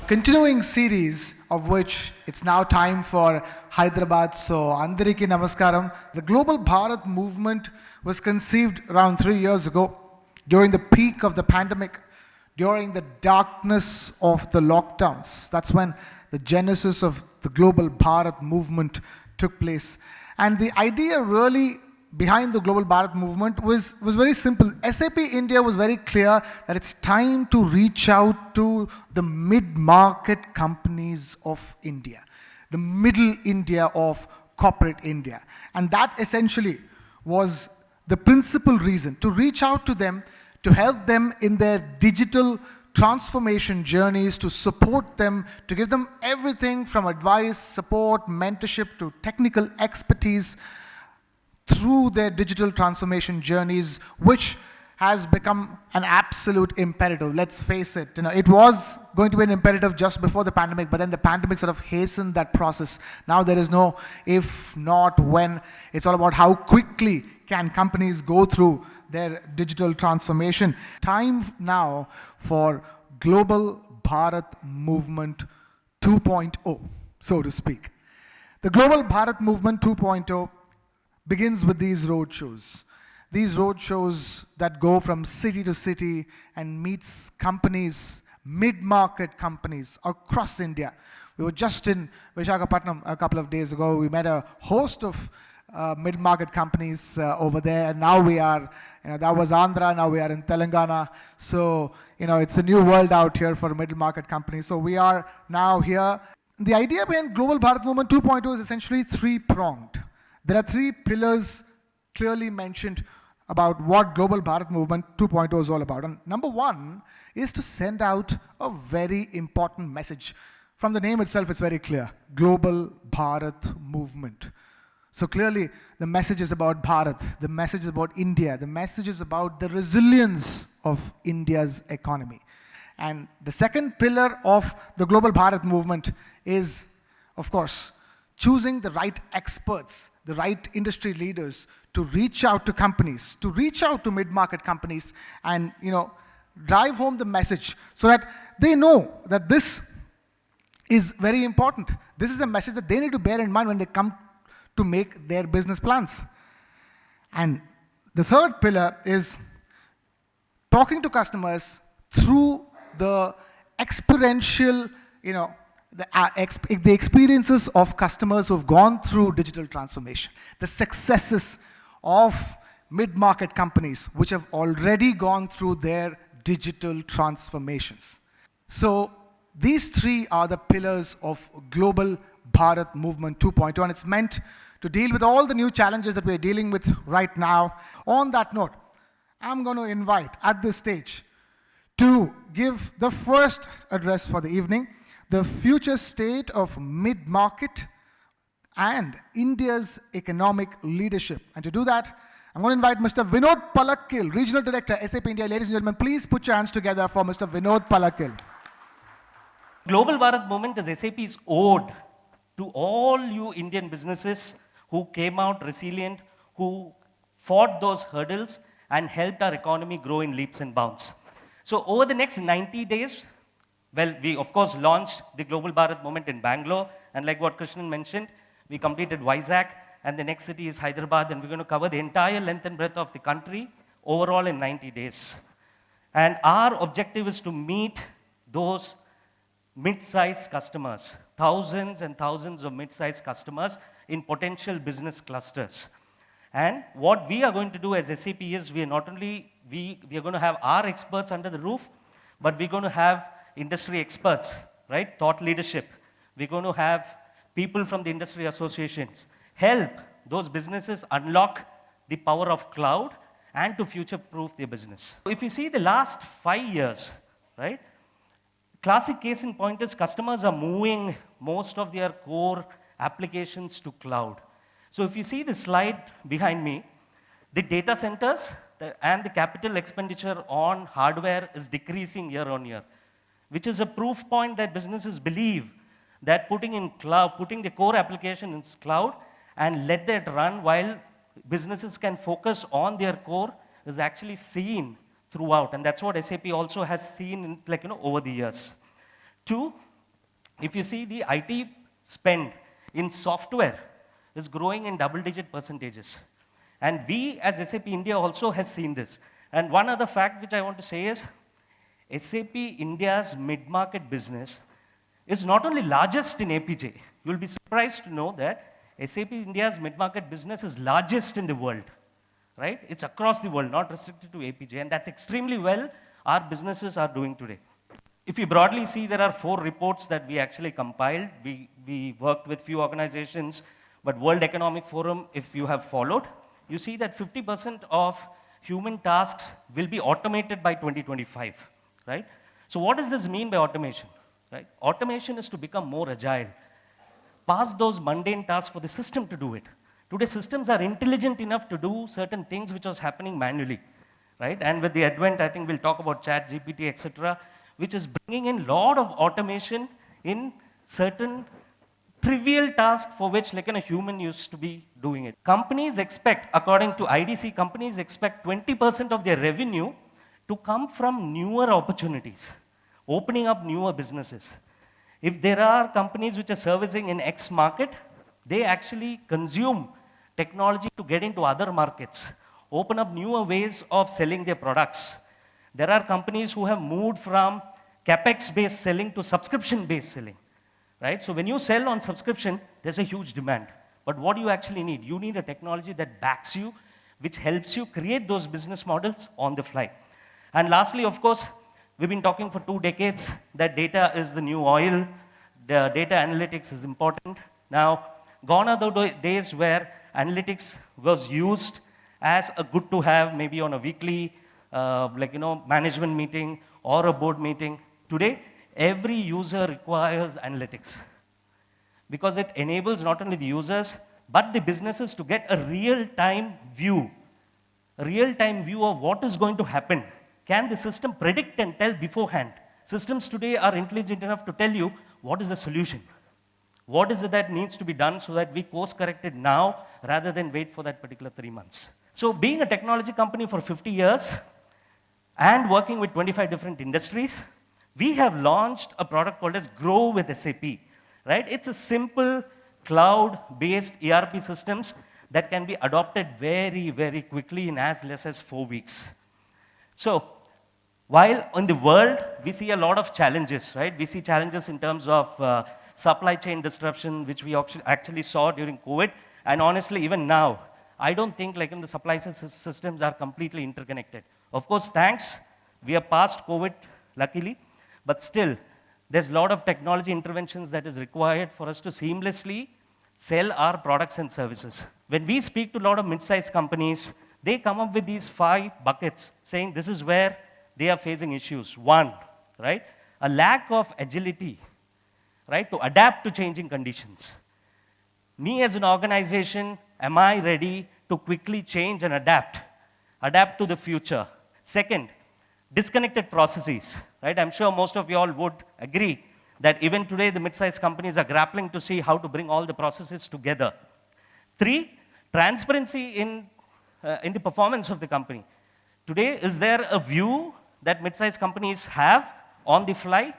continuing series of which it's now time for Hyderabad. So, Andariki Namaskaram. The Global Bharat Movement was conceived around 3 years ago during the peak of the pandemic, during the darkness of the lockdowns. That's when the genesis of the Global Bharat Movement took place. And the idea really behind the Global Bharat Movement was very simple. SAP India was very clear that it's time to reach out to the mid-market companies of India, the middle India of corporate India. And that essentially was the principal reason, to reach out to them, to help them in their digital transformation journeys, to support them, to give them everything from advice, support, mentorship to technical expertise through their digital transformation journeys, which has become an absolute imperative. Let's face it, it was going to be an imperative just before the pandemic, but then the pandemic sort of hastened that process. Now there is no if, not when. It's all about how quickly can companies go through their digital transformation. Time now for Global Bharat Movement 2.0, so to speak. The Global Bharat Movement 2.0 begins with these roadshows. These roadshows that go from city to city and meets companies, mid-market companies across India. We were just in Visakhapatnam a couple of days ago. We met a host of mid-market companies over there, and now we are, that was Andhra, now we are in Telangana. So, it's a new world out here for middle-market companies. So we are now here. The idea behind Global Bharat Movement 2.0 is essentially three-pronged. There are three pillars clearly mentioned about what Global Bharat Movement 2.0 is all about. And number one is to send out a very important message. From the name itself, it's very clear. Global Bharat Movement. So clearly, the message is about Bharat, the message is about India, the message is about the resilience of India's economy. And the second pillar of the Global Bharat Movement is, of course, choosing the right experts, the right industry leaders to reach out to companies, to reach out to mid-market companies and, drive home the message so that they know that this is very important. This is a message that they need to bear in mind when they come to make their business plans. And the third pillar is talking to customers through the experiential, the experiences of customers who have gone through digital transformation, the successes of mid-market companies which have already gone through their digital transformations. So these three are the pillars of Global Bharat Movement 2.0, and it's meant to deal with all the new challenges that we're dealing with right now. On that note, I'm going to invite at this stage to give the first address for the evening, the future state of mid-market and India's economic leadership. And to do that, I'm going to invite Mr. Vinod Palakkil, Regional Director, SAP India. Ladies and gentlemen, please put your hands together for Mr. Vinod Palakkil. Global Bharat Movement is SAP's ode to all you Indian businesses who came out resilient, who fought those hurdles and helped our economy grow in leaps and bounds. So over the next 90 days, we of course launched the Global Bharat Movement in Bangalore, and like what Krishnan mentioned, we completed Vizag, and the next city is Hyderabad, and we're going to cover the entire length and breadth of the country overall in 90 days. And our objective is to meet those mid-sized customers, thousands and thousands of mid-sized customers in potential business clusters. And what we are going to do as SAP is we are going to have our experts under the roof, but we're going to have industry experts, right? Thought leadership. We're going to have people from the industry associations help those businesses unlock the power of cloud and to future-proof their business. If you see the last 5 years, right? Classic case in point is customers are moving most of their core applications to cloud. So if you see the slide behind me, the data centers and the capital expenditure on hardware is decreasing year on year, which is a proof point that businesses believe that putting the core application in cloud and let that run while businesses can focus on their core is actually seen throughout, and that's what SAP also has seen in, over the years. Two, If you see the IT spend in software is growing in double-digit percentages. And we as SAP India also has seen this. And one other fact which I want to say is, SAP India's mid-market business is not only largest in APJ, you'll be surprised to know that SAP India's mid-market business is largest in the world, right? It's across the world, not restricted to APJ, and that's extremely well our businesses are doing today. If you broadly see, there are 4 reports that we actually compiled. We worked with few organizations, but World Economic Forum, if you have followed, you see that 50% of human tasks will be automated by 2025, right? So what does this mean by automation, right? Automation is to become more agile. Pass those mundane tasks for the system to do it. Today, systems are intelligent enough to do certain things which was happening manually, right? And with the advent, I think we'll talk about chat, GPT, etc., which is bringing in a lot of automation in certain trivial tasks for which like a human used to be doing it. Companies expect, according to IDC, companies expect 20% of their revenue to come from newer opportunities, opening up newer businesses. If there are companies which are servicing in X market, they actually consume technology to get into other markets, open up newer ways of selling their products. There are companies who have moved from capex-based selling to subscription-based selling, right? So when you sell on subscription, there's a huge demand. But what do you actually need? You need a technology that backs you, which helps you create those business models on the fly. And lastly, of course, we've been talking for 2 decades that data is the new oil. The data analytics is important. Now, gone are the days where analytics was used as a good to have, maybe on a weekly management meeting or a board meeting. Today, every user requires analytics because it enables not only the users, but the businesses to get a real-time view of what is going to happen. Can the system predict and tell beforehand? Systems today are intelligent enough to tell you what is the solution. What is it that needs to be done so that we course correct it now rather than wait for that particular 3 months. So being a technology company for 50 years and working with 25 different industries, we have launched a product called as Grow with SAP, right? It's a simple cloud-based ERP systems that can be adopted very, very quickly in as less as 4 weeks. So while in the world, we see a lot of challenges, right? We see challenges in terms of supply chain disruption, which we actually saw during COVID. And honestly, even now, I don't think like in the supply systems are completely interconnected. Of course, thanks, we are past COVID, luckily, but still, there's a lot of technology interventions that is required for us to seamlessly sell our products and services. When we speak to a lot of mid-sized companies, they come up with these 5 buckets, saying this is where they are facing issues. 1, right? A lack of agility, right, to adapt to changing conditions. Me as an organization, am I ready to quickly change and adapt to the future? Second, disconnected processes, right? I'm sure most of you all would agree that even today the mid-sized companies are grappling to see how to bring all the processes together. 3, transparency in the performance of the company. Today, is there a view that mid-sized companies have on the fly?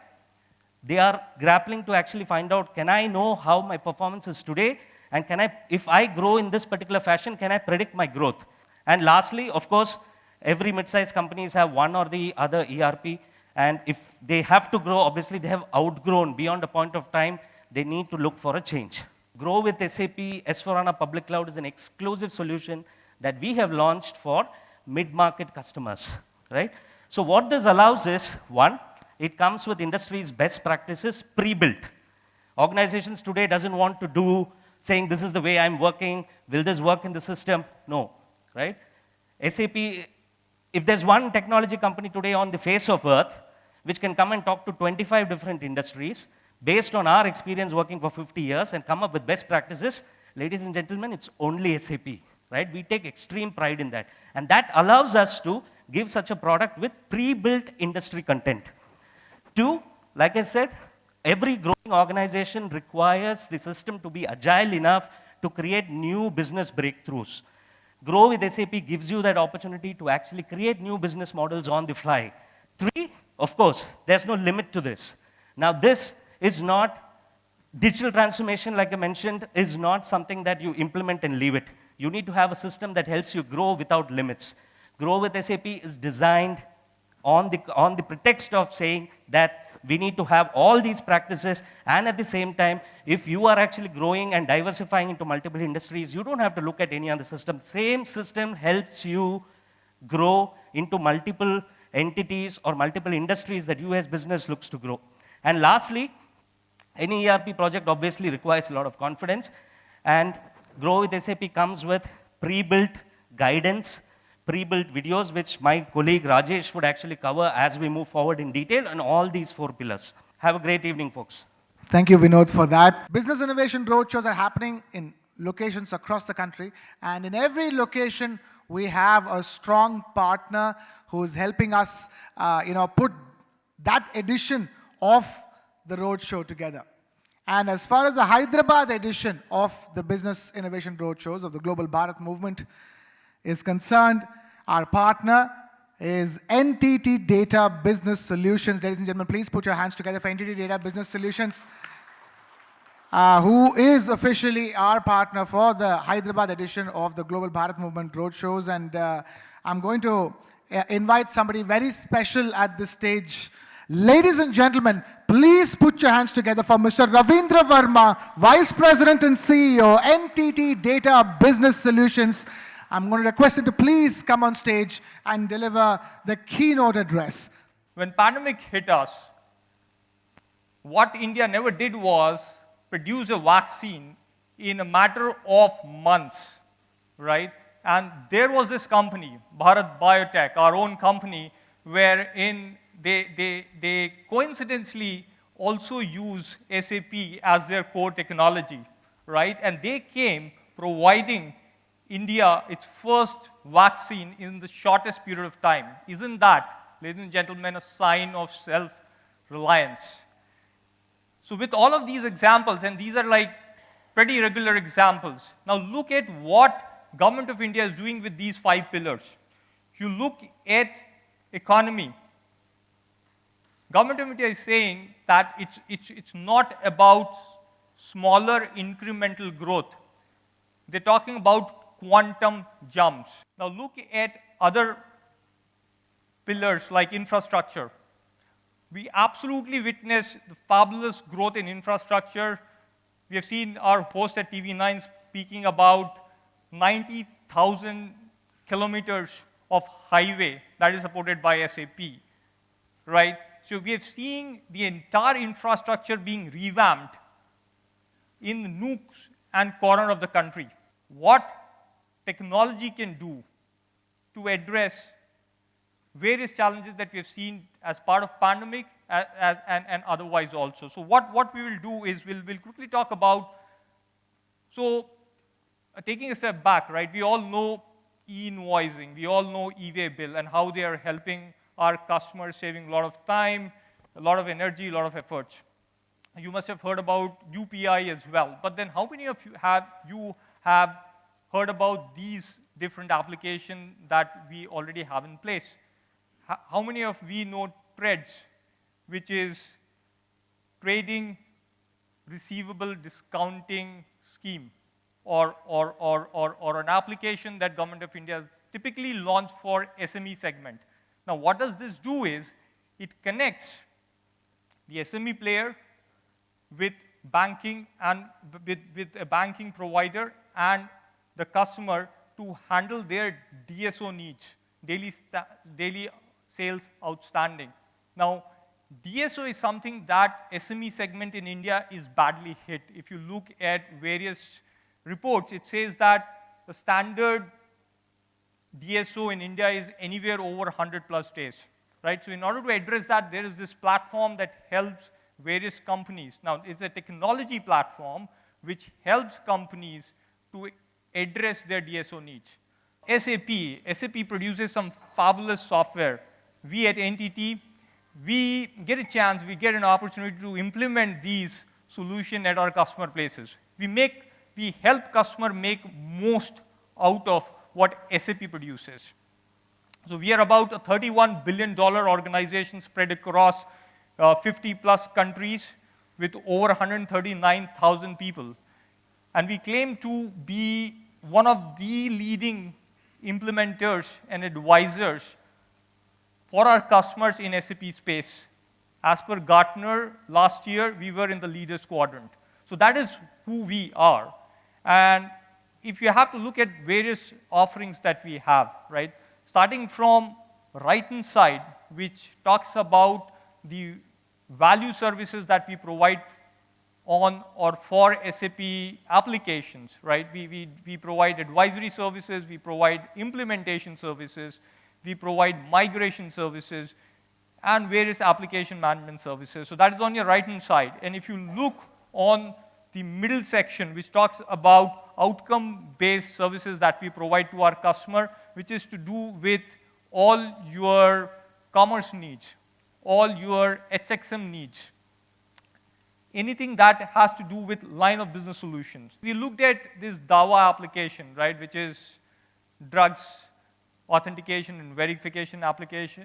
They are grappling to actually find out, can I know how my performance is today? And if I grow in this particular fashion, can I predict my growth? And lastly, of course, every mid-sized companies have one or the other ERP. And if they have to grow, obviously they have outgrown beyond a point of time, they need to look for a change. Grow with SAP S/4HANA Public Cloud is an exclusive solution that we have launched for mid-market customers, right? So what this allows is, 1, it comes with industry's best practices pre-built. Organizations today doesn't want to do saying this is the way I'm working, will this work in the system? No, right? SAP, if there's one technology company today on the face of earth which can come and talk to 25 different industries based on our experience working for 50 years and come up with best practices, ladies and gentlemen, it's only SAP, right? We take extreme pride in that. And that allows us to give such a product with pre-built industry content. 2, like I said, every growing organization requires the system to be agile enough to create new business breakthroughs. Grow with SAP gives you that opportunity to actually create new business models on the fly. 3, of course, there's no limit to this. Now, this is not Digital transformation, like I mentioned, is not something that you implement and leave it. You need to have a system that helps you grow without limits. Grow with SAP is designed on the pretext of saying that we need to have all these practices, and at the same time, if you are actually growing and diversifying into multiple industries, you don't have to look at any other system. Same system helps you grow into multiple entities or multiple industries that you as business looks to grow. And lastly, any ERP project obviously requires a lot of confidence, and Grow with SAP comes with pre-built guidance, pre-built videos, which my colleague Rajesh would actually cover as we move forward in detail on all these 4 pillars. Have a great evening, folks. Thank you, Vinod, for that. Business innovation roadshows are happening in locations across the country, and in every location, we have a strong partner who is helping us, put that edition of the roadshow together. And as far as the Hyderabad edition of the Business Innovation Roadshows of the Global Bharat Movement is concerned, our partner is NTT Data Business Solutions. Ladies and gentlemen, please put your hands together for NTT Data Business Solutions, who is officially our partner for the Hyderabad edition of the Global Bharat Movement Roadshows. And I'm going to invite somebody very special at this stage. Ladies and gentlemen, please put your hands together for Mr. Ravindra Verma, Vice President and CEO, NTT Data Business Solutions. I'm going to request him to please come on stage and deliver the keynote address. When pandemic hit us, what India never did was produce a vaccine in a matter of months, right? And there was this company, Bharat Biotech, our own company, wherein they coincidentally also use SAP as their core technology, right? And they came providing India its first vaccine in the shortest period of time. Isn't that, ladies and gentlemen, a sign of self-reliance? So with all of these examples, and these are like pretty regular examples, now look at what Government of India is doing with these 5 pillars. You look at economy. Government of India is saying that it's not about smaller incremental growth. They're talking about quantum jumps. Now look at other pillars like infrastructure. We absolutely witnessed the fabulous growth in infrastructure. We have seen our host at TV9 speaking about 90,000 kilometers of highway that is supported by SAP, right? So we have seen the entire infrastructure being revamped in the nooks and corner of the country. What technology can do to address various challenges that we have seen as part of pandemic and otherwise also. So what we will do is we'll quickly talk about, so taking a step back, right, we all know e-invoicing, we all know e-way bill and how they are helping our customers, saving a lot of time, a lot of energy, a lot of effort. You must have heard about UPI as well. But then how many of you have heard about these different applications that we already have in place? How many of we know TREDS, which is Trading Receivable Discounting Scheme, or an application that Government of India has typically launched for SME segment. Now, what does this do is, it connects the SME player with banking and with a banking provider and the customer to handle their DSO needs, daily sales outstanding. Now, DSO is something that SME segment in India is badly hit. If you look at various reports, it says that the standard DSO in India is anywhere over 100 plus days, right? So in order to address that, there is this platform that helps various companies. Now, it's a technology platform which helps companies to address their DSO needs. SAP produces some fabulous software. We at NTT, we get a chance, we get an opportunity to implement these solutions at our customer places. We help customer make most out of what SAP produces. So we are about a $31 billion organization spread across 50 plus countries. with over 139,000 people. And we claim to be one of the leading implementers and advisors for our customers in SAP space. As per Gartner, last year, we were in the leaders quadrant. So that is who we are. And if you have to look at various offerings that we have, right, starting from right-hand side, which talks about the value services that we provide on or for SAP applications, right? We provide advisory services, we provide implementation services, we provide migration services, and various application management services. So that is on your right-hand side. And if you look on the middle section, which talks about outcome-based services that we provide to our customer, which is to do with all your commerce needs, all your HXM needs, anything that has to do with line of business solutions. We looked at this DAWA application, right, which is drugs authentication and verification application,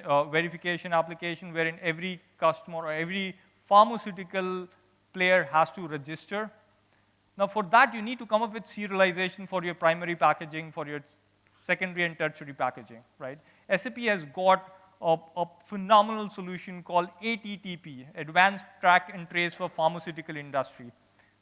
wherein every customer or every pharmaceutical player has to register. Now, for that, you need to come up with serialization for your primary packaging, for your secondary and tertiary packaging, right? SAP has got a phenomenal solution called ATTP, Advanced Track and Trace for Pharmaceutical Industry,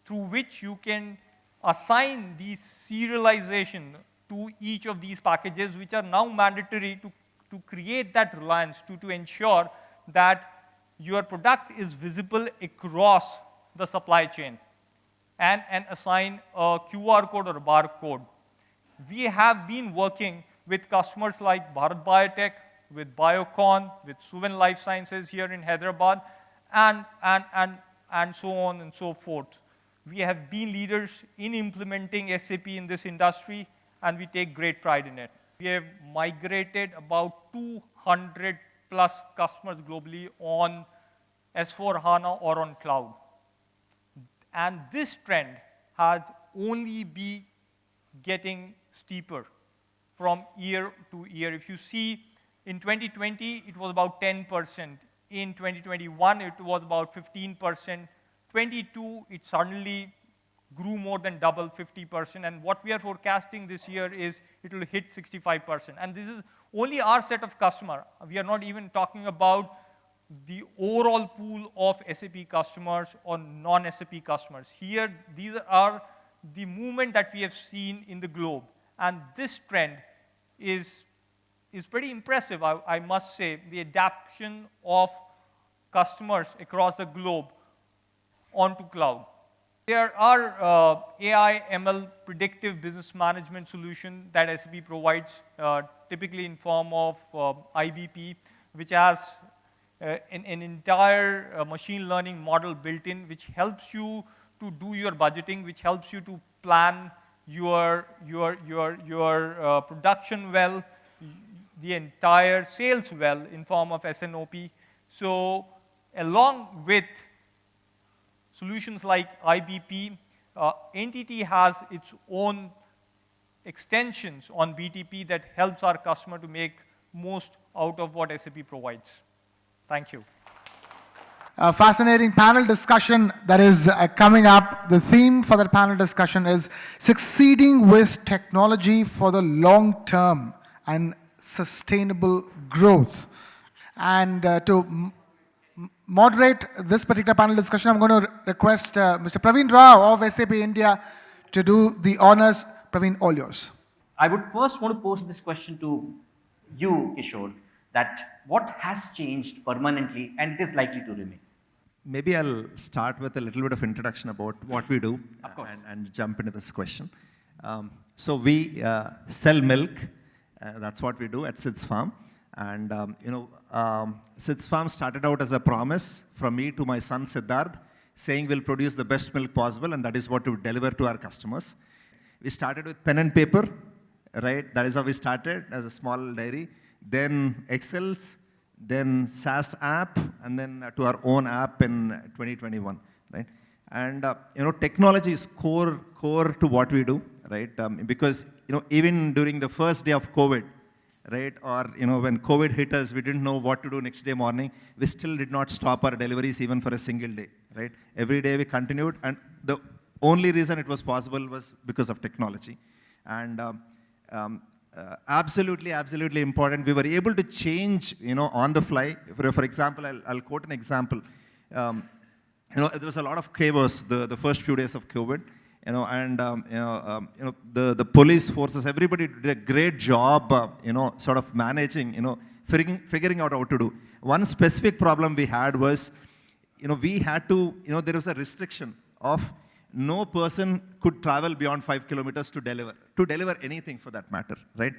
through which you can assign the serialization to each of these packages, which are now mandatory to create that reliance, to ensure that your product is visible across the supply chain and assign a QR code or a barcode. We have been working with customers like Bharat Biotech, with Biocon, with Suven Life Sciences here in Hyderabad, and so on and so forth. We have been leaders in implementing SAP in this industry, and we take great pride in it. We have migrated about 200 plus customers globally on S/4HANA or on cloud. And this trend has only been getting steeper from year to year. If you see, in 2020, it was about 10%. In 2021, it was about 15%. 22, it suddenly grew more than double, 50%. And what we are forecasting this year is it will hit 65%. And this is only our set of customer. We are not even talking about the overall pool of SAP customers or non-SAP customers. Here, these are the movement that we have seen in the globe. And this trend is pretty impressive, I must say, the adaptation of customers across the globe onto cloud. There are AI, ML, predictive business management solution that SAP provides, typically in form of IBP, which has an entire machine learning model built in, which helps you to do your budgeting, which helps you to plan your production well, the entire sales well in form of SNOP. So along with solutions like IBP, NTT has its own extensions on BTP that helps our customer to make most out of what SAP provides. Thank you. A fascinating panel discussion that is coming up. The theme for that panel discussion is succeeding with technology for the long term and sustainable growth. And to moderate this particular panel discussion, I'm going to request Mr. Praveen Rao of SAP India to do the honors. Praveen, all yours. I would first want to pose this question to you, Kishore, that what has changed permanently and is likely to remain? Maybe I'll start with a little bit of introduction about what we do and jump into this question. So we sell milk. That's what we do at SIDS Farm. And SIDS Farm started out as a promise from me to my son Siddharth, saying we'll produce the best milk possible, and that is what we deliver to our customers. We started with pen and paper, right? That is how we started as a small dairy. Then Excels, then SaaS app, and then to our own app in 2021, right? And technology is core to what we do, right? Because even during the first day of COVID, right? Or, when COVID hit us, we didn't know what to do next day morning. We still did not stop our deliveries even for a single day, right? Every day we continued, and the only reason it was possible was because of technology. And absolutely, absolutely important. We were able to change, on the fly. For example, I'll quote an example. There was a lot of chaos the first few days of COVID, and the police forces, everybody did a great job, sort of managing, figuring out how to do. One specific problem we had was, we had to, there was a restriction of no person could travel beyond 5 kilometers to deliver anything for that matter, right?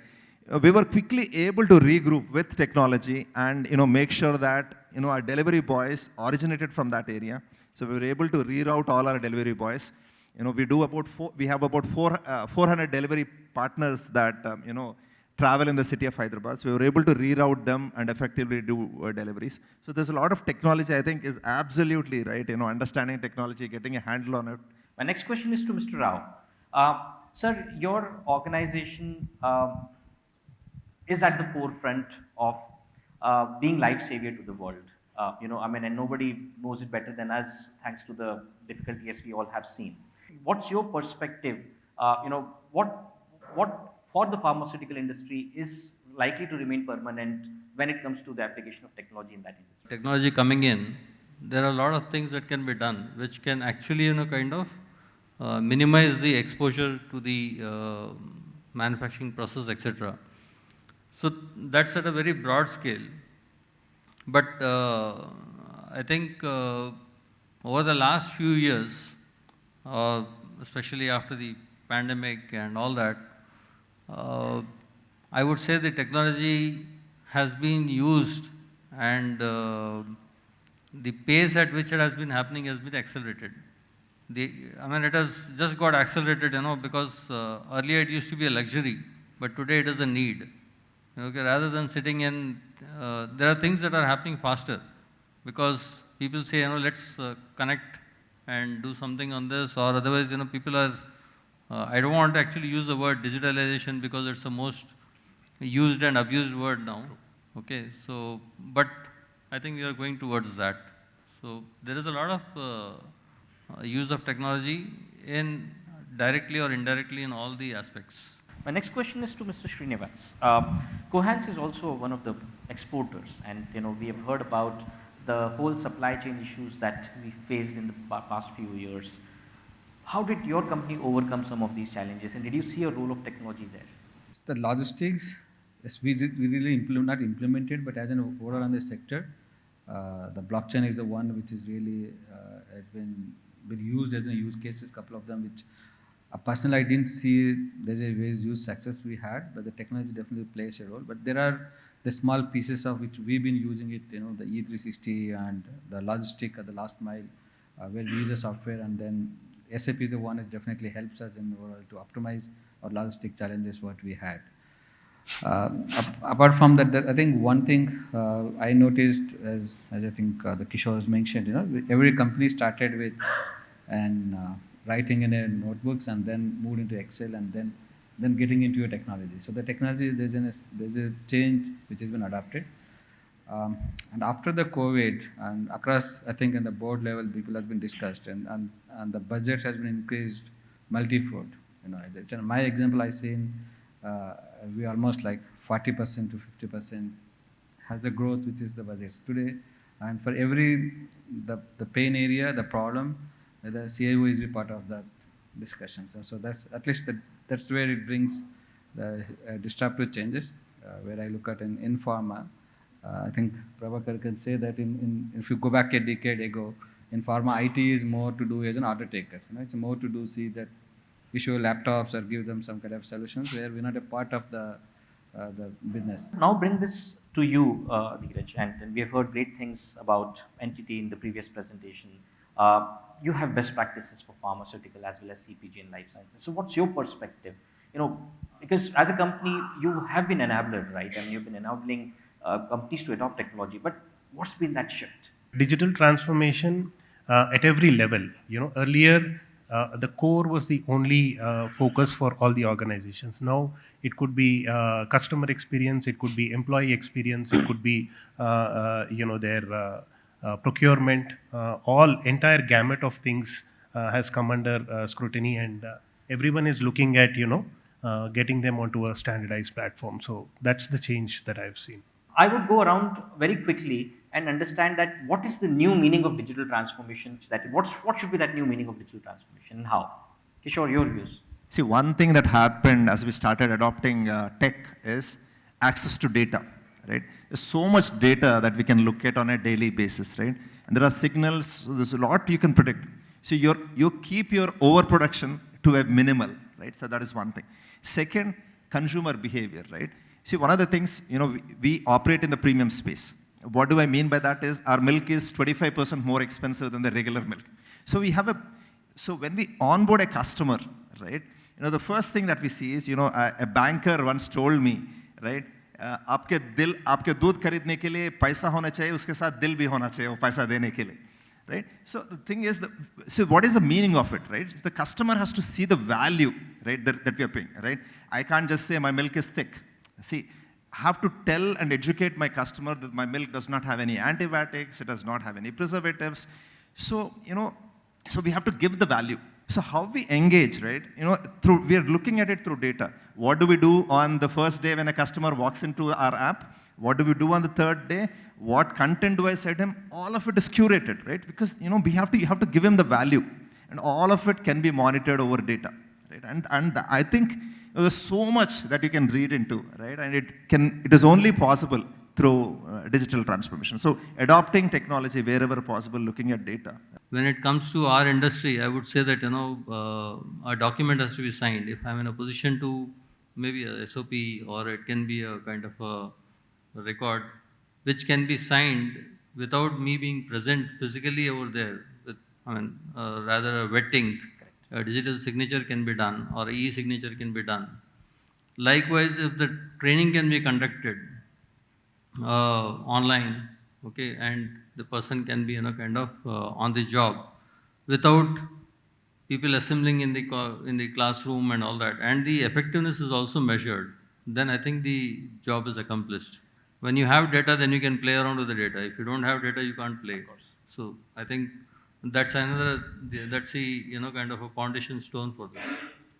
We were quickly able to regroup with technology and, make sure that, our delivery boys originated from that area. So we were able to reroute all our delivery boys. We have about 400 delivery partners that, travel in the city of Hyderabad. So we were able to reroute them and effectively do deliveries. So there's a lot of technology, I think, is absolutely right. Understanding technology, getting a handle on it. My next question is to Mr. Rao. Sir, your organization is at the forefront of being life savior to the world. And nobody knows it better than us, thanks to the difficulties we all have seen. What's your perspective? What for the pharmaceutical industry is likely to remain permanent when it comes to the application of technology in that industry? Technology coming in, there are a lot of things that can be done, which can actually, minimize the exposure to the manufacturing process, etc. So that's at a very broad scale. But I think over the last few years, especially after the pandemic and all that, I would say the technology has been used, and the pace at which it has been happening has been accelerated. It has just got accelerated, because earlier it used to be a luxury, but today it is a need. Okay, rather than sitting in, there are things that are happening faster, because people say, let's connect and do something on this, or otherwise, people are, I don't want to actually use the word digitalization because it's the most used and abused word now. Okay, so, but I think we are going towards that. So there is a lot of use of technology in directly or indirectly in all the aspects. My next question is to Mr. Srinivas. Cohance is also one of the exporters, and we have heard about the whole supply chain issues that we faced in the past few years. How did your company overcome some of these challenges, and did you see a role of technology there? It's the logistics. Yes, we really not implemented, but as an overall on the sector, the blockchain is the one which is really has been used as a use cases. Couple of them which personally I didn't see there's a way use success we had, but the technology definitely plays a role. But there are the small pieces of which we've been using it, the E360 and the logistic at the last mile, where we use the software, and then SAP is the one that definitely helps us in order to optimize our logistic challenges what we had. Apart from that, I think one thing I noticed, as I think the Kishore has mentioned, every company started with writing in their notebooks and then moved into Excel and then getting into your technology. So the technology, there's a change which has been adopted. And after the COVID and across, I think in the board level, people has been discussed and the budgets has been increased multi-fold. My example I seen, we almost like 40% to 50% has the growth, which is the budgets today. And for every, the pain area, the problem, the CIO is a part of that discussion. So that's at least that's where it brings the disruptive changes. Where I look at in pharma, I think Prabhakar can say that if you go back a decade ago, in pharma, IT is more to do as an order taker. It's more to do see that issue laptops or give them some kind of solutions where we're not a part of the business. Now bring this to you, Dheeraj, and we have heard great things about entity in the previous presentation. You have best practices for pharmaceutical as well as CPG and life sciences. So what's your perspective? Because as a company, you have been enabler, right? I mean, you've been enabling companies to adopt technology, but what's been that shift? Digital transformation at every level. Earlier, the core was the only focus for all the organizations. Now it could be customer experience, it could be employee experience, it could be their procurement, all entire gamut of things has come under scrutiny, and everyone is looking at getting them onto a standardized platform. So that's the change that I've seen. I would go around very quickly and understand that what is the new meaning of digital transformation, what should be that new meaning of digital transformation and how? Kishore, your views. See, one thing that happened as we started adopting tech is access to data, right? There's so much data that we can look at on a daily basis, right? And there are signals, so there's a lot you can predict. So you keep your overproduction to a minimal, right? So that is one thing. Second, consumer behavior, right? See, one of the things, we operate in the premium space. What do I mean by that is our milk is 25% more expensive than the regular milk. So so when we onboard a customer, right, the first thing that we see is, a banker once told me, right, आपके दूध खरीदने के लिए पैसा होना चाहिए, उसके साथ दिल भी होना चाहिए वो पैसा देने के लिए, right? So the thing is, so what is the meaning of it, right? The customer has to see the value, right, that we are paying, right? I can't just say my milk is thick. See, I have to tell and educate my customer that my milk does not have any antibiotics, it does not have any preservatives. So, so we have to give the value. So how we engage, right? We are looking at it through data. What do we do on the first day when a customer walks into our app? What do we do on the third day? What content do I set him? All of it is curated, right? Because, you have to give him the value. And all of it can be monitored over data, right? And I think there's so much that you can read into, right? And it is only possible through digital transformation. So adopting technology wherever possible, looking at data. When it comes to our industry, I would say that, a document has to be signed. If I'm in a position to maybe a SOP, or it can be a kind of a record which can be signed without me being present physically over there, rather a wetting, a digital signature can be done, or e-signature can be done. Likewise, if the training can be conducted online, okay, and the person can be kind of on the job without people assembling in the classroom and all that, and the effectiveness is also measured, then I think the job is accomplished. When you have data, then you can play around with the data. If you don't have data, you can't play. So I think that's the kind of a foundation stone for this.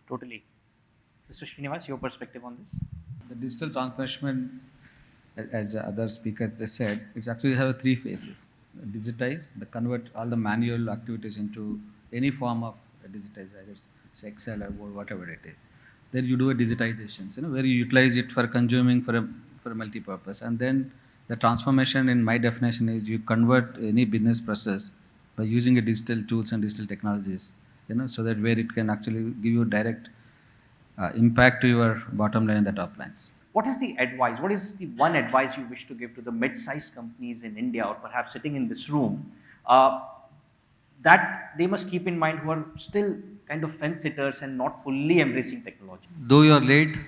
Totally. Mr. Srinivas, your perspective on this? The digital transformation, as the other speakers said, it actually have three phases. Digitize, convert all the manual activities into any form of digitize, either it's Excel or Word, whatever it is. Then you do a digitization, where you utilize it for consuming for a multi-purpose. And then the transformation, in my definition, is you convert any business process by using a digital tools and digital technologies, so that where it can actually give you direct impact to your bottom line and the top lines. What is the advice? What is the one advice you wish to give to the mid-sized companies in India, or perhaps sitting in this room, that they must keep in mind, who are still kind of fence-sitters and not fully embracing technology? Though you're late,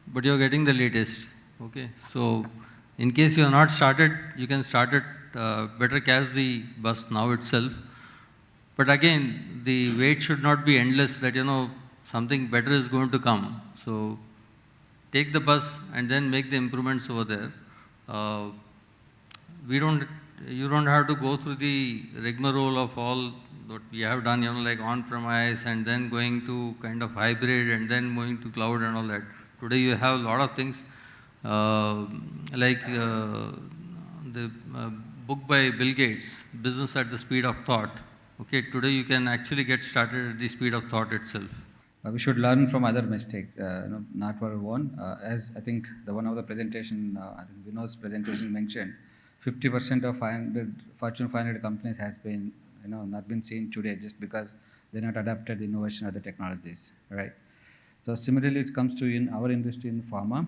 but you're getting the latest. Okay, so in case you are not started, you can start it. Better catch the bus now itself. But again, the wait should not be endless. That something better is going to come. So take the bus and then make the improvements over there. You don't have to go through the rigmarole of all what we have done, like on-premise and then going to kind of hybrid and then moving to cloud and all that. Today you have a lot of things like the book by Bill Gates, Business at the Speed of Thought. Okay, today you can actually get started at the speed of thought itself. We should learn from other mistakes, not for one. As I think one of the presentation, I think Vinod's presentation mentioned, 50% of Fortune 500 companies has been, not been seen today just because they're not adapted innovation or the technologies, right? So similarly, it comes to in our industry in pharma.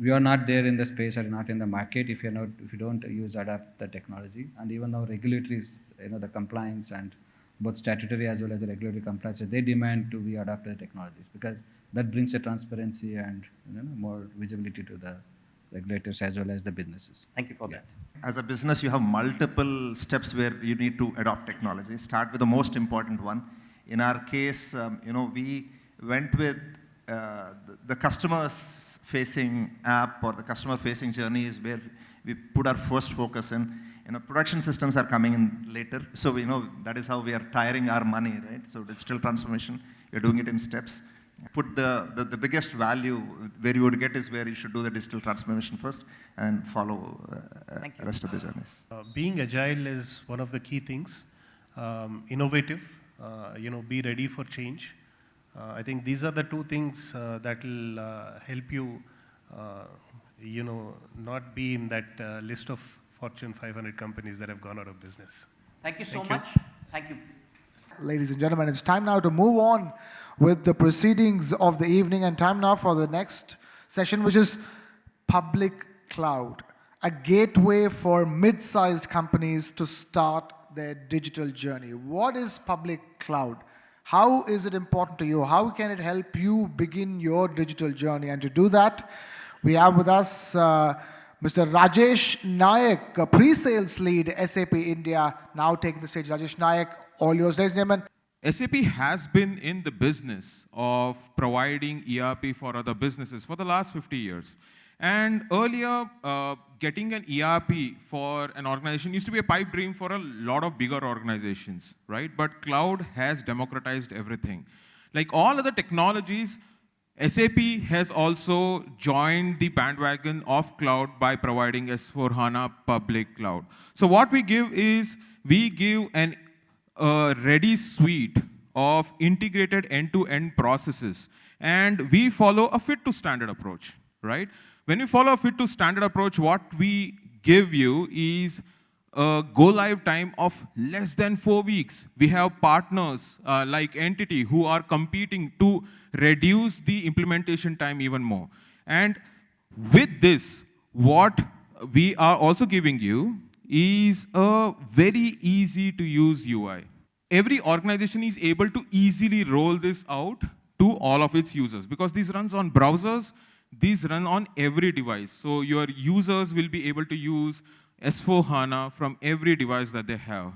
We are not there in the space or not in the market if you don't adapt the technology, and even our regulatories, the compliance and both statutory as well as the regulatory compliance, they demand to be adapted to the technologies, because that brings a transparency and more visibility to the regulators as well as the businesses. Thank you for that. As a business, you have multiple steps where you need to adopt technology. Start with the most important one. In our case, we went with the customer-facing app or the customer-facing journey is where we put our first focus in. Production systems are coming in later, so we know that is how we are tiring our money, right? So digital transformation, we're doing it in steps. Put the biggest value where you would get is where you should do the digital transformation first and follow the rest of the journeys. Being agile is one of the key things. Innovative, be ready for change. I think these are the two things that will help you, not be in that list of Fortune 500 companies that have gone out of business. Thank you so much. Thank you. Ladies and gentlemen, it's time now to move on with the proceedings of the evening, and time now for the next session, which is public cloud, a gateway for mid-sized companies to start their digital journey. What is public cloud? How is it important to you? How can it help you begin your digital journey? And to do that, we have with us Mr. Rajesh Nayak, a pre-sales lead, SAP India, now taking the stage. Rajesh Nayak, all yours, ladies and gentlemen. SAP has been in the business of providing ERP for other businesses for the last 50 years. And earlier, getting an ERP for an organization used to be a pipe dream for a lot of bigger organizations, right? But cloud has democratized everything. Like all other technologies, SAP has also joined the bandwagon of cloud by providing S/4HANA public cloud. So what we give is, we give a ready suite of integrated end-to-end processes, and we follow a fit-to-standard approach, right? When we follow a fit-to-standard approach, what we give you is a go-live time of less than 4 weeks. We have partners like Entity who are competing to reduce the implementation time even more. And with this, what we are also giving you is a very easy to use UI. Every organization is able to easily roll this out to all of its users, because this runs on browsers, these run on every device. So your users will be able to use S/4HANA from every device that they have.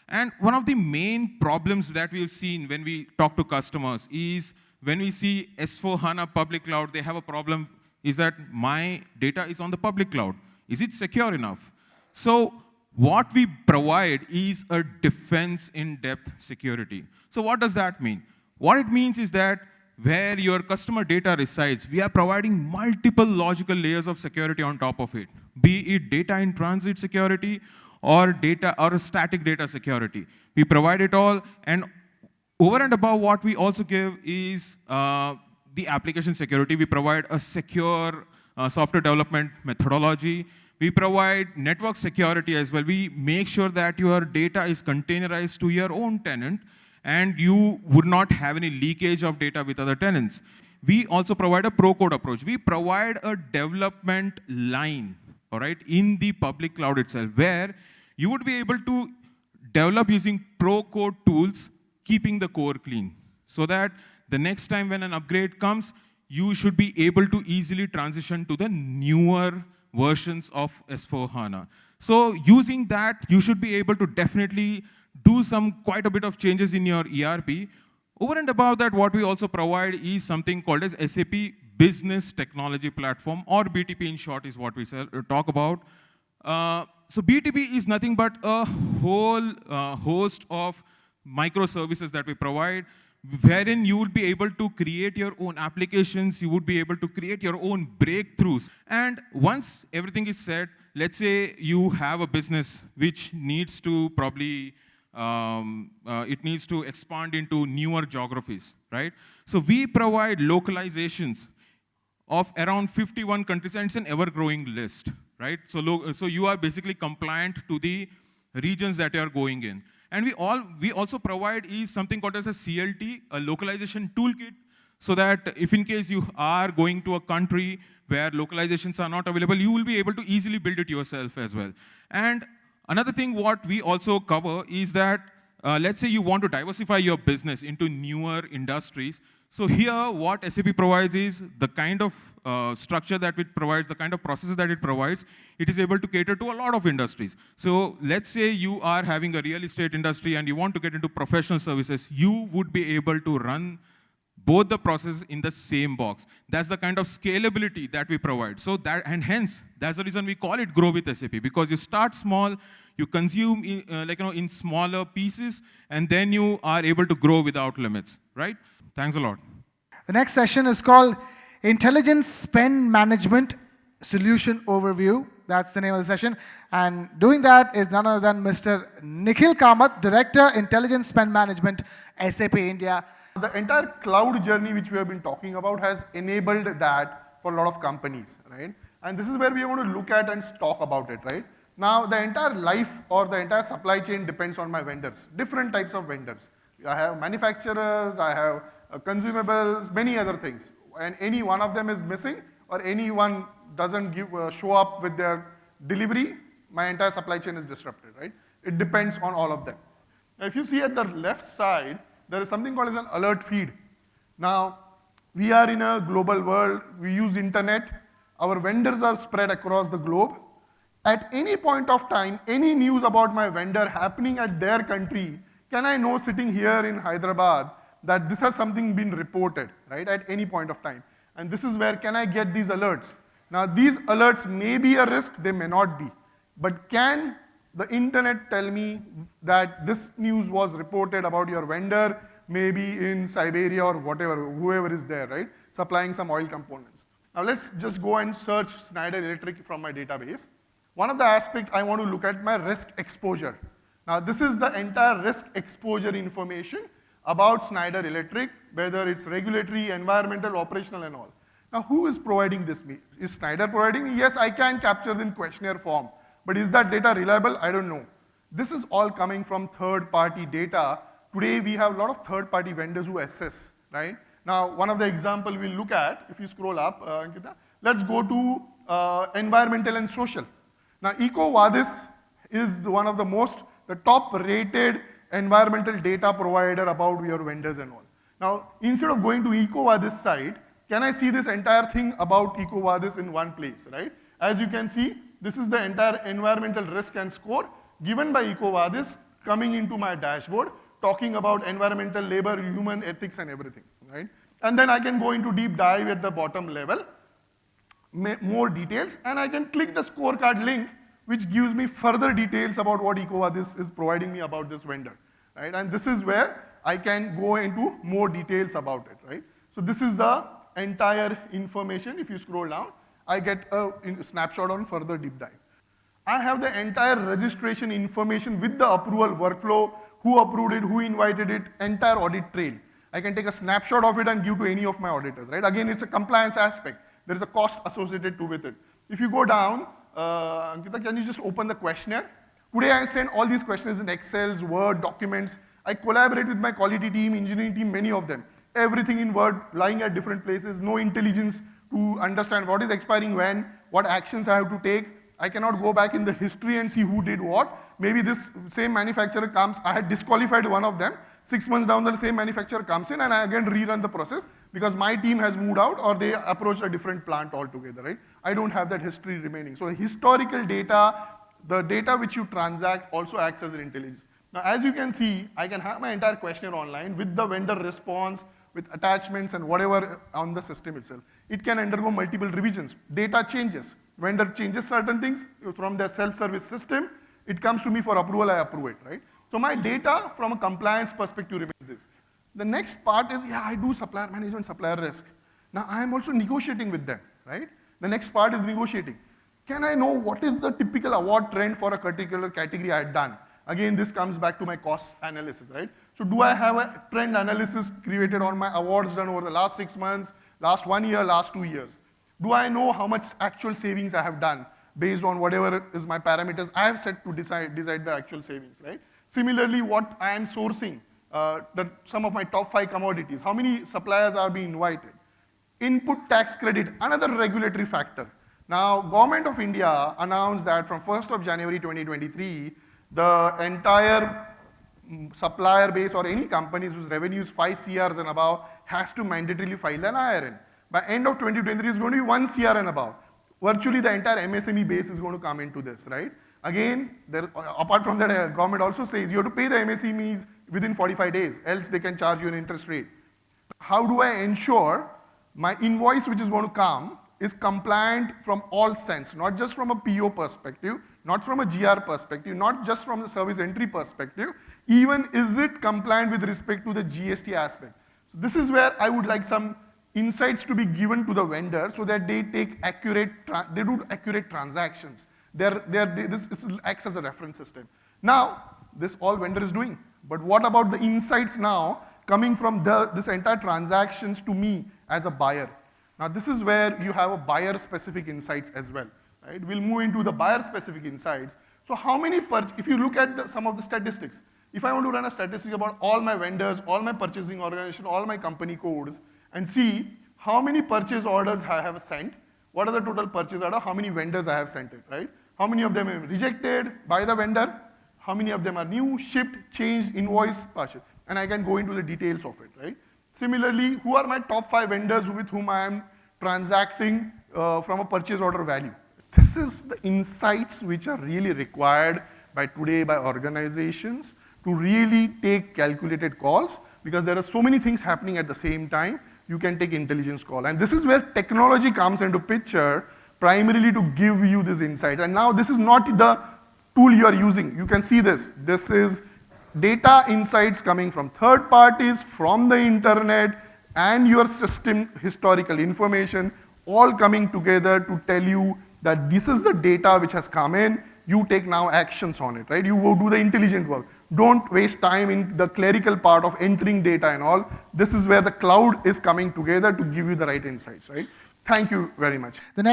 And one of the main problems that we've seen when we talk to customers is, when we see S/4HANA public cloud, they have a problem is that my data is on the public cloud. Is it secure enough? So what we provide is a defense in-depth security. So what does that mean? What it means is that where your customer data resides, we are providing multiple logical layers of security on top of it, be it data in transit security or data or static data security. We provide it all, and over and above what we also give is the application security. We provide a secure software development methodology. We provide network security as well. We make sure that your data is containerized to your own tenant, and you would not have any leakage of data with other tenants. We also provide a pro-code approach. We provide a development line, all right, in the public cloud itself, where you would be able to develop using pro-code tools, keeping the core clean, so that the next time when an upgrade comes, you should be able to easily transition to the newer versions of S/4HANA. So using that, you should be able to definitely do quite a bit of changes in your ERP. Over and above that, what we also provide is something called as SAP Business Technology Platform, or BTP in short is what we talk about. So BTP is nothing but a whole host of microservices that we provide, wherein you would be able to create your own applications, you would be able to create your own breakthroughs. And once everything is set, let's say you have a business which needs to probably, it needs to expand into newer geographies, right? So we provide localizations of around 51 countries, and it's an ever-growing list, right? So you are basically compliant to the regions that you are going in. And we also provide is something called as a CLT, a localization toolkit, so that if in case you are going to a country where localizations are not available, you will be able to easily build it yourself as well. And another thing what we also cover is that, let's say you want to diversify your business into newer industries. So here, what SAP provides is the kind of structure that it provides, the kind of processes that it provides, it is able to cater to a lot of industries. So let's say you are having a real estate industry and you want to get into professional services, you would be able to run both the processes in the same box. That's the kind of scalability that we provide. So that, and hence, that's the reason we call it Grow with SAP, because you start small, you consume in smaller pieces, and then you are able to grow without limits, right? Thanks a lot. The next session is called Intelligent Spend Management Solution Overview. That's the name of the session. And doing that is none other than Mr. Nikhil Kamath, Director, Intelligent Spend Management, SAP India. The entire cloud journey which we have been talking about has enabled that for a lot of companies, right? And this is where we want to look at and talk about it, right? Now, the entire life or the entire supply chain depends on my vendors, different types of vendors. I have manufacturers, I have consumables, many other things. And any one of them is missing or any one doesn't show up with their delivery, my entire supply chain is disrupted, right? It depends on all of them. Now, if you see at the left side, there is something called as an alert feed. Now, we are in a global world, we use internet, our vendors are spread across the globe. At any point of time, any news about my vendor happening at their country, can I know sitting here in Hyderabad that this has something been reported, right, at any point of time? And this is where can I get these alerts? Now, these alerts may be a risk, they may not be. But can the internet tell me that this news was reported about your vendor, maybe in Siberia or whatever, whoever is there, right, supplying some oil components. Now let's just go and search Schneider Electric from my database. One of the aspects I want to look at my risk exposure. Now this is the entire risk exposure information about Schneider Electric, whether it's regulatory, environmental, operational and all. Now who is providing this me? Is Schneider providing me? Yes, I can capture it in questionnaire form. But is that data reliable? I don't know. This is all coming from third-party data. Today, we have a lot of third-party vendors who assess, right? Now, one of the examples we'll look at, if you scroll up, Ankita, let's go to environmental and social. Now, EcoVadis is one of the top-rated environmental data provider about your vendors and all. Now, instead of going to EcoVadis site, can I see this entire thing about EcoVadis in one place, right? As you can see, this is the entire environmental risk and score given by EcoVadis coming into my dashboard, talking about environmental, labor, human ethics and everything, right? And then I can go into deep dive at the bottom level, more details, and I can click the scorecard link, which gives me further details about what EcoVadis is providing me about this vendor, right? And this is where I can go into more details about it, right? So this is the entire information. If you scroll down, I get a snapshot on further deep dive. I have the entire registration information with the approval workflow, who approved it, who invited it, entire audit trail. I can take a snapshot of it and give to any of my auditors, right? Again, it's a compliance aspect. There is a cost associated with it. If you go down, Ankita, can you just open the questionnaire? Today I send all these questionnaires in Excel, Word, documents. I collaborate with my quality team, engineering team, many of them. Everything in Word, lying at different places, no intelligence to understand what is expiring when, what actions I have to take. I cannot go back in the history and see who did what. Maybe this same manufacturer comes, I had disqualified one of them. 6 months down, the same manufacturer comes in and I again rerun the process because my team has moved out or they approached a different plant altogether, right? I don't have that history remaining. So historical data, the data which you transact also acts as an intelligence. Now, as you can see, I can have my entire questionnaire online with the vendor response, with attachments and whatever on the system itself. It can undergo multiple revisions. Data changes. Vendor changes certain things from their self-service system. It comes to me for approval, I approve it, right? So my data from a compliance perspective remains this. The next part is, yeah, I do supplier management, supplier risk. Now I am also negotiating with them, right? The next part is negotiating. Can I know what is the typical award trend for a particular category I had done? Again, this comes back to my cost analysis, right? So do I have a trend analysis created on my awards done over the last 6 months, last 1 year, last 2 years? Do I know how much actual savings I have done based on whatever is my parameters I have set to decide the actual savings, right? Similarly, what I am sourcing, some of my top 5 commodities, how many suppliers are being invited? Input tax credit, another regulatory factor. Now, Government of India announced that from 1st of January 2023, the entire supplier base or any companies whose revenue is 5 CRs and above has to mandatorily file an IRN. By end of 2023, it's going to be 1 CR and above. Virtually the entire MSME base is going to come into this, right? Again, apart from that, government also says you have to pay the MSMEs within 45 days, else they can charge you an interest rate. How do I ensure my invoice which is going to come is compliant from all sense, not just from a PO perspective, not from a GR perspective, not just from the service entry perspective, even is it compliant with respect to the GST aspect. So this is where I would like some insights to be given to the vendor so that they take they do accurate transactions. This acts as a reference system. Now, this all vendor is doing, but what about the insights now coming from this entire transactions to me as a buyer? Now, this is where you have a buyer-specific insights as well, right? We'll move into the buyer-specific insights. So how many, if you look at some of the statistics, if I want to run a statistic about all my vendors, all my purchasing organization, all my company codes, and see how many purchase orders I have sent, what are the total purchase order, how many vendors I have sent it, right? How many of them are rejected by the vendor, how many of them are new, shipped, changed, invoiced, partial, and I can go into the details of it, right? Similarly, who are my top 5 vendors with whom I am transacting from a purchase order value? This is the insights which are really required by organizations to really take calculated calls, because there are so many things happening at the same time, you can take intelligence call. And this is where technology comes into picture, primarily to give you this insight. And now this is not the tool you are using. You can see this. This is data insights coming from third parties, from the internet, and your system historical information, all coming together to tell you that this is the data which has come in, you take now actions on it, right? You go do the intelligent work. Don't waste time in the clerical part of entering data and all. This is where the cloud is coming together to give you the right insights, right? Thank you very much. The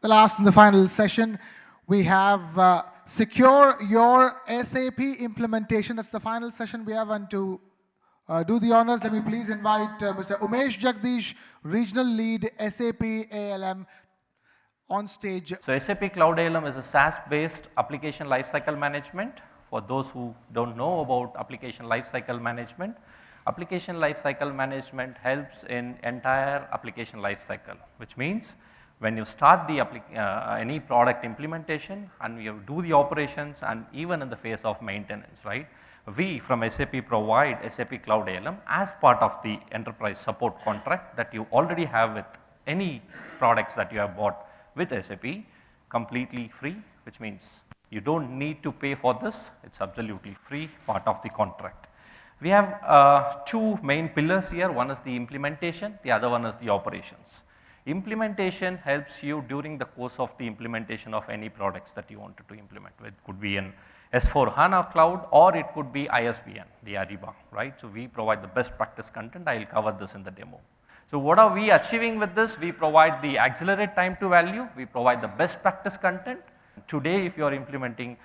last and the final session, we have secure your SAP implementation. That's the final session we have. And to do the honors, let me please invite Mr. Umesh Jagdish, Regional Lead SAP ALM, on stage. So SAP Cloud ALM is a SaaS-based application lifecycle management. For those who don't know about application lifecycle management helps in entire application lifecycle, which means when you start the any product implementation and you do the operations and even in the phase of maintenance, right? We from SAP provide SAP Cloud ALM as part of the enterprise support contract that you already have with any products that you have bought with SAP, completely free, which means you don't need to pay for this. It's absolutely free, part of the contract. We have 2 main pillars here. One is the implementation, the other one is the operations. Implementation helps you during the course of the implementation of any products that you wanted to implement. It could be an S/4HANA cloud or it could be ISBN, the Ariba, right? So we provide the best practice content. I will cover this in the demo. So what are we achieving with this? We provide the accelerate time to value. We provide the best practice content. Today, if you are implementing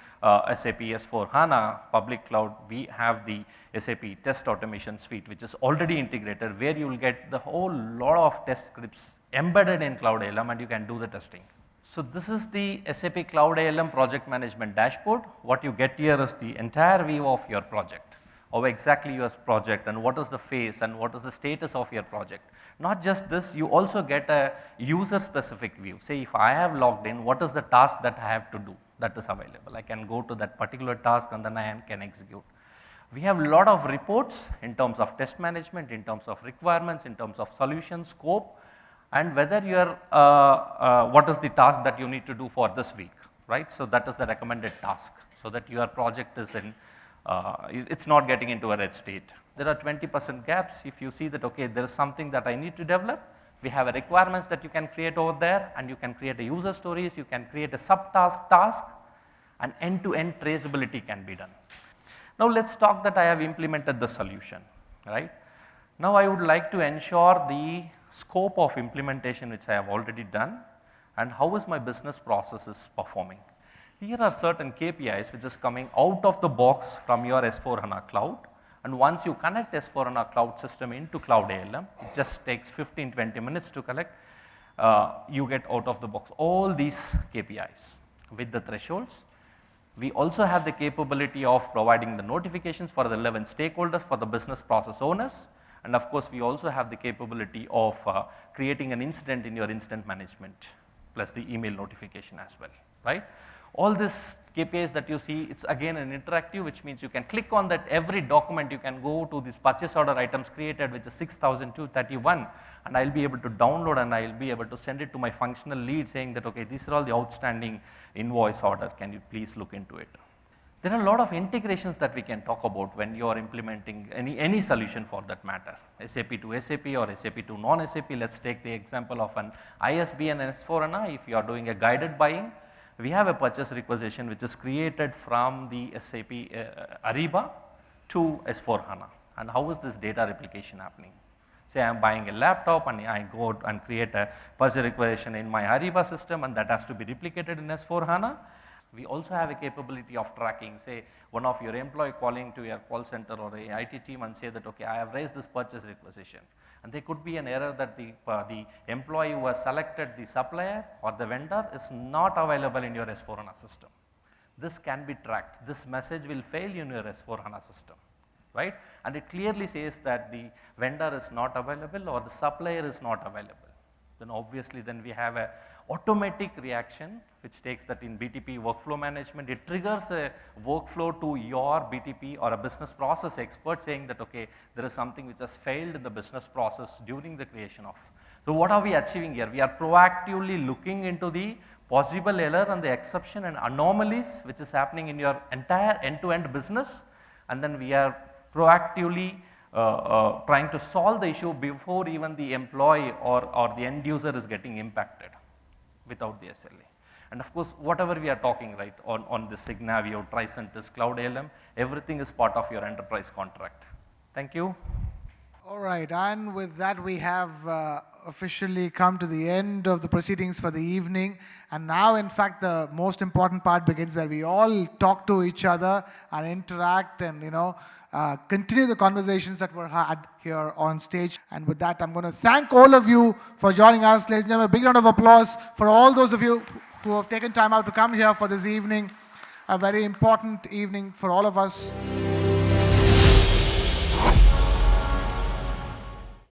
SAP S/4HANA public cloud, we have the SAP test automation suite, which is already integrated, where you will get the whole lot of test scripts embedded in Cloud ALM and you can do the testing. So this is the SAP Cloud ALM project management dashboard. What you get here is the entire view of your project, of exactly your project and what is the phase and what is the status of your project. Not just this, you also get a user specific view. Say if I have logged in, what is the task that I have to do that is available. I can go to that particular task and then I can execute. We have a lot of reports in terms of test management, in terms of requirements, in terms of solution scope, and whether you are, what is the task that you need to do for this week, right? So that is the recommended task, so that your project is in, it's not getting into a red state. There are 20% gaps. If you see that, okay, there is something that I need to develop, we have a requirements that you can create over there, and you can create a user stories, you can create a subtask task, and end-to-end traceability can be done. Now let's talk that I have implemented the solution, right? Now I would like to ensure the scope of implementation which I have already done and how is my business processes performing. Here are certain KPIs which is coming out of the box from your S/4HANA cloud, and once you connect S/4HANA cloud system into Cloud ALM, it just takes 15-20 minutes to collect, you get out of the box all these KPIs with the thresholds, We also have the capability of providing the notifications for the relevant stakeholders, for the business process owners. And of course, we also have the capability of creating an incident in your incident management, plus the email notification as well, right? All these KPIs that you see, it's again an interactive, which means you can click on that every document, you can go to these purchase order items created, which is 6,231, and I'll be able to download and I'll be able to send it to my functional lead saying that, okay, these are all the outstanding invoice order, can you please look into it? There are a lot of integrations that we can talk about when you are implementing any solution for that matter, SAP to SAP or SAP to non-SAP. Let's take the example of an ISB and S4HANA. If you are doing a guided buying, we have a purchase requisition which is created from the SAP Ariba to S4HANA. And how is this data replication happening? Say I am buying a laptop and I go and create a purchase requisition in my Ariba system, and that has to be replicated in S4HANA. We also have a capability of tracking, say one of your employee calling to your call center or a IT team and say that, okay, I have raised this purchase requisition. And there could be an error that the employee who has selected the supplier or the vendor is not available in your S4HANA system. This can be tracked. This message will fail in your S4HANA system, right? And it clearly says that the vendor is not available or the supplier is not available. Then obviously then we have a automatic reaction which takes that in BTP workflow management. It triggers a workflow to your BTP or a business process expert saying that, okay, there is something which has failed in the business process during the creation of. So what are we achieving here? We are proactively looking into the possible error and the exception and anomalies which is happening in your entire end-to-end business, and then we are proactively trying to solve the issue before even the employee or the end user is getting impacted without the SLA. And of course, whatever we are talking right on the Signavio, Tricentis, Cloud ALM, everything is part of your enterprise contract. Thank you. All right, and with that we have officially come to the end of the proceedings for the evening. And now, in fact, the most important part begins where we all talk to each other and interact and, continue the conversations that were had here on stage. And with that, I'm going to thank all of you for joining us. Ladies and gentlemen, a big round of applause for all those of you who have taken time out to come here for this evening. A very important evening for all of us.